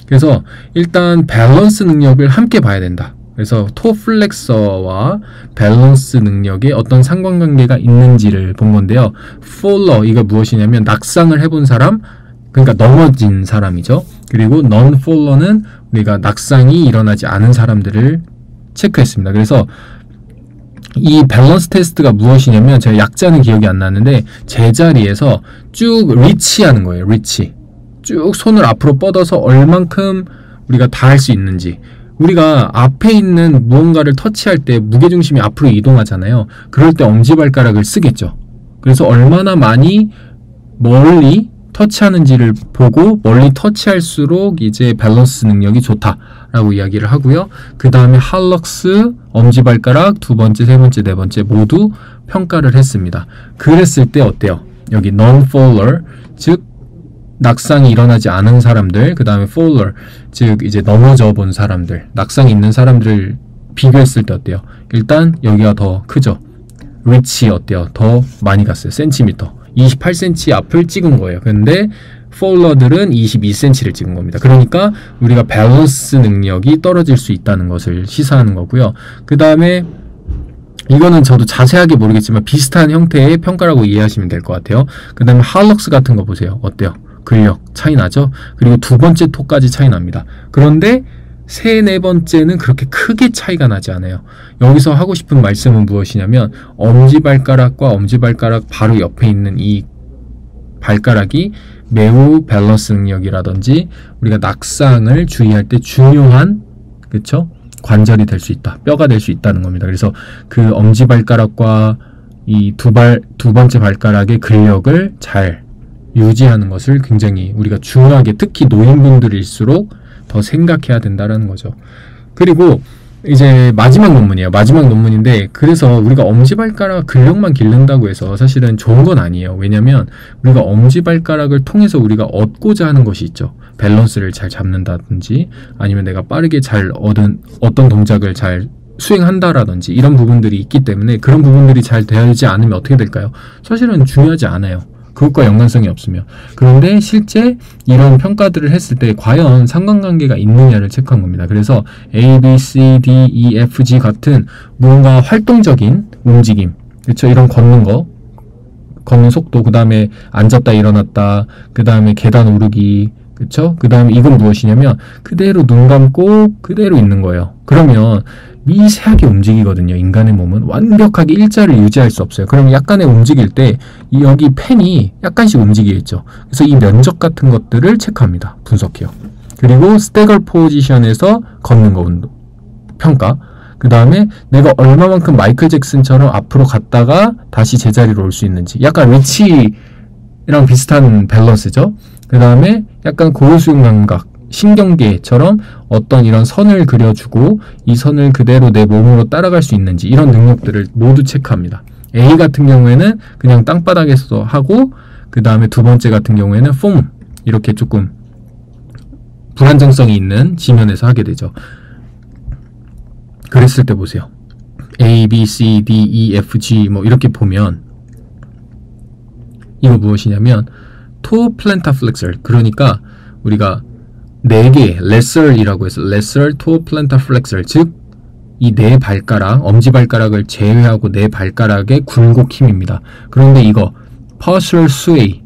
그래서 일단 밸런스 능력을 함께 봐야 된다. 그래서 토 플렉서와 밸런스 능력에 어떤 상관관계가 있는지를 본 건데요. 폴러, 이거 무엇이냐면 낙상을 해본 사람, 그러니까 넘어진 사람이죠. 그리고 non faller는 우리가 낙상이 일어나지 않은 사람들을 체크했습니다. 그래서 이 밸런스 테스트가 무엇이냐면, 제가 약자는 기억이 안 나는데 제자리에서 쭉 리치 하는 거예요. 리치. 쭉 손을 앞으로 뻗어서 얼만큼 우리가 다 할 수 있는지. 우리가 앞에 있는 무언가를 터치할 때 무게중심이 앞으로 이동하잖아요. 그럴 때 엄지발가락을 쓰겠죠. 그래서 얼마나 많이 멀리 터치하는지를 보고 멀리 터치할수록 이제 밸런스 능력이 좋다라고 이야기를 하고요. 그 다음에 할럭스, 엄지발가락, 두 번째, 세 번째, 네 번째 모두 평가를 했습니다. 그랬을 때 어때요? 여기 non-faller, 즉 낙상이 일어나지 않은 사람들, 그 다음에 faller, 즉 이제 넘어져 본 사람들, 낙상이 있는 사람들을 비교했을 때 어때요? 일단 여기가 더 크죠. 리치 어때요? 더 많이 갔어요. 센티미터 28cm 앞을 찍은 거예요. 근데 faller들은 22cm를 찍은 겁니다. 그러니까 우리가 밸런스 능력이 떨어질 수 있다는 것을 시사하는 거고요. 그 다음에 이거는 저도 자세하게 모르겠지만 비슷한 형태의 평가라고 이해하시면 될 것 같아요. 그 다음에 할럭스 같은 거 보세요. 어때요? 근력 차이 나죠? 그리고 두 번째 토까지 차이 납니다. 그런데 세, 네 번째는 그렇게 크게 차이가 나지 않아요. 여기서 하고 싶은 말씀은 무엇이냐면, 엄지발가락과 엄지발가락 바로 옆에 있는 이 발가락이 매우 밸런스 능력이라든지 우리가 낙상을 주의할 때 중요한, 그쵸? 관절이 될 수 있다. 뼈가 될 수 있다는 겁니다. 그래서 그 엄지발가락과 이 두 번째 발가락의 근력을 잘 유지하는 것을 굉장히 우리가 중요하게, 특히 노인분들일수록 더 생각해야 된다는 거죠. 그리고 이제 마지막 논문이에요. 마지막 논문인데, 그래서 우리가 엄지발가락 근력만 기른다고 해서 사실은 좋은 건 아니에요. 왜냐면 우리가 엄지발가락을 통해서 우리가 얻고자 하는 것이 있죠. 밸런스를 잘 잡는다든지, 아니면 내가 빠르게 잘 어떤 동작을 잘 수행한다라든지 이런 부분들이 있기 때문에, 그런 부분들이 잘 되지 않으면 어떻게 될까요? 사실은 중요하지 않아요. 그것과 연관성이 없으며. 그런데 실제 이런 평가들을 했을 때 과연 상관관계가 있느냐를 체크한 겁니다. 그래서 A, B, C, D, E, F, G 같은 뭔가 활동적인 움직임, 그렇죠? 이런 걷는 거, 걷는 속도, 그 다음에 앉았다 일어났다, 그 다음에 계단 오르기, 그렇죠? 그 다음에 이건 무엇이냐면 그대로 눈 감고 그대로 있는 거예요. 그러면 미세하게 움직이거든요. 인간의 몸은 완벽하게 일자를 유지할 수 없어요. 그러면 약간의 움직일 때 여기 펜이 약간씩 움직이겠죠. 그래서 이 면적 같은 것들을 체크합니다. 분석해요. 그리고 스태거 포지션에서 걷는 거 평가. 그 다음에 내가 얼마만큼 마이클 잭슨처럼 앞으로 갔다가 다시 제자리로 올 수 있는지, 약간 리치랑 비슷한 밸런스죠. 그 다음에 약간 고요수용 감각, 신경계처럼 어떤 이런 선을 그려주고 이 선을 그대로 내 몸으로 따라갈 수 있는지, 이런 능력들을 모두 체크합니다. A 같은 경우에는 그냥 땅바닥에서 하고, 그 다음에 두 번째 같은 경우에는 폼, 이렇게 조금 불안정성이 있는 지면에서 하게 되죠. 그랬을 때 보세요. A, B, C, D, E, F, G 뭐 이렇게 보면 이거 무엇이냐면 toe plantar flexor, 그러니까 우리가 4개, lesser이라고 해서 lesser toe plantar flexor, 즉 이 네 발가락, 엄지발가락을 제외하고 네 발가락의 굴곡 힘입니다. 그런데 이거 partial sway,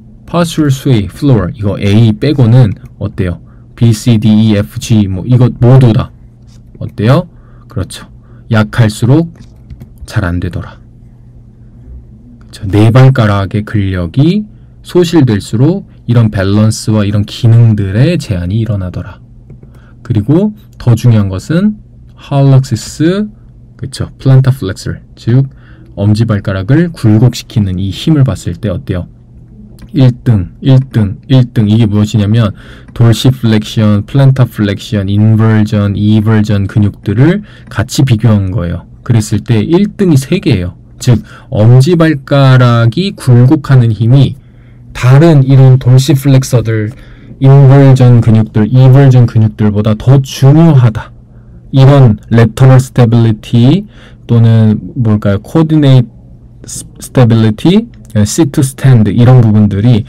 floor, 이거 A 빼고는 어때요? B, C, D, E, F, G 뭐 이거 모두 다 어때요? 그렇죠. 약할수록 잘 안 되더라. 그렇죠. 네 발가락의 근력이 소실될수록 이런 밸런스와 이런 기능들의 제한이 일어나더라. 그리고 더 중요한 것은 할럭시스, 그쵸, 플란타 플렉서, 즉 엄지발가락을 굴곡시키는 이 힘을 봤을 때 어때요? 1등 이게 무엇이냐면 돌시플렉션, 플란타 플렉션, 인버전, 이버전 근육들을 같이 비교한 거예요. 그랬을 때 1등이 3개예요. 즉 엄지발가락이 굴곡하는 힘이 다른 이런 돌시플렉서들, 인버전 근육들, 이버전 근육들보다 더 중요하다. 이런 lateral stability 또는 뭘까요? coordinate stability, sit to stand 이런 부분들이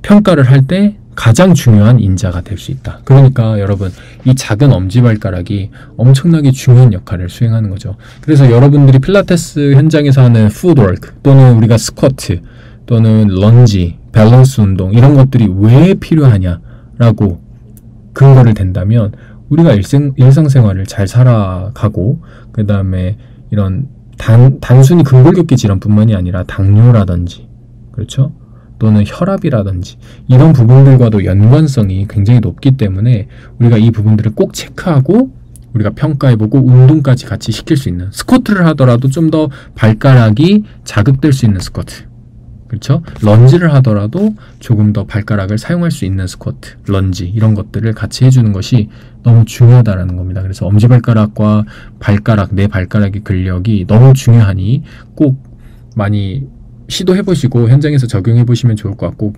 평가를 할 때 가장 중요한 인자가 될 수 있다. 그러니까 여러분, 이 작은 엄지발가락이 엄청나게 중요한 역할을 수행하는 거죠. 그래서 여러분들이 필라테스 현장에서 하는 풋워크 또는 우리가 스쿼트 또는 런지, 밸런스 운동 이런 것들이 왜 필요하냐라고 근거를 댄다면 우리가 일상생활을 잘 살아가고 그 다음에 이런 단순히 근골격계 질환뿐만이 아니라 당뇨라든지 그렇죠? 또는 혈압이라든지 이런 부분들과도 연관성이 굉장히 높기 때문에 우리가 이 부분들을 꼭 체크하고 우리가 평가해보고 운동까지 같이 시킬 수 있는 스쿼트를 하더라도 좀 더 발가락이 자극될 수 있는 스쿼트 그렇죠? 런지를 하더라도 조금 더 발가락을 사용할 수 있는 스쿼트, 런지 이런 것들을 같이 해주는 것이 너무 중요하다라는 겁니다. 그래서 엄지발가락과 발가락, 내 발가락의 근력이 너무 중요하니 꼭 많이 시도해보시고 현장에서 적용해보시면 좋을 것 같고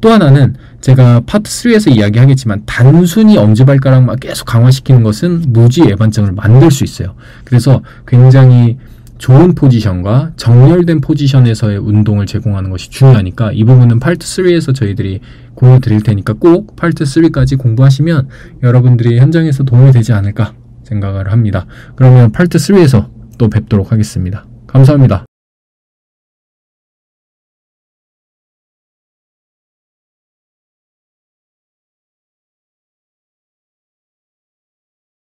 또 하나는 제가 파트 3에서 이야기하겠지만 단순히 엄지발가락만 계속 강화시키는 것은 무지 애반증을 만들 수 있어요. 그래서 굉장히 좋은 포지션과 정렬된 포지션에서의 운동을 제공하는 것이 중요하니까 이 부분은 파트 3에서 저희들이 공유 드릴 테니까 꼭 파트 3까지 공부하시면 여러분들이 현장에서 도움이 되지 않을까 생각을 합니다. 그러면 파트 3에서 또 뵙도록 하겠습니다. 감사합니다.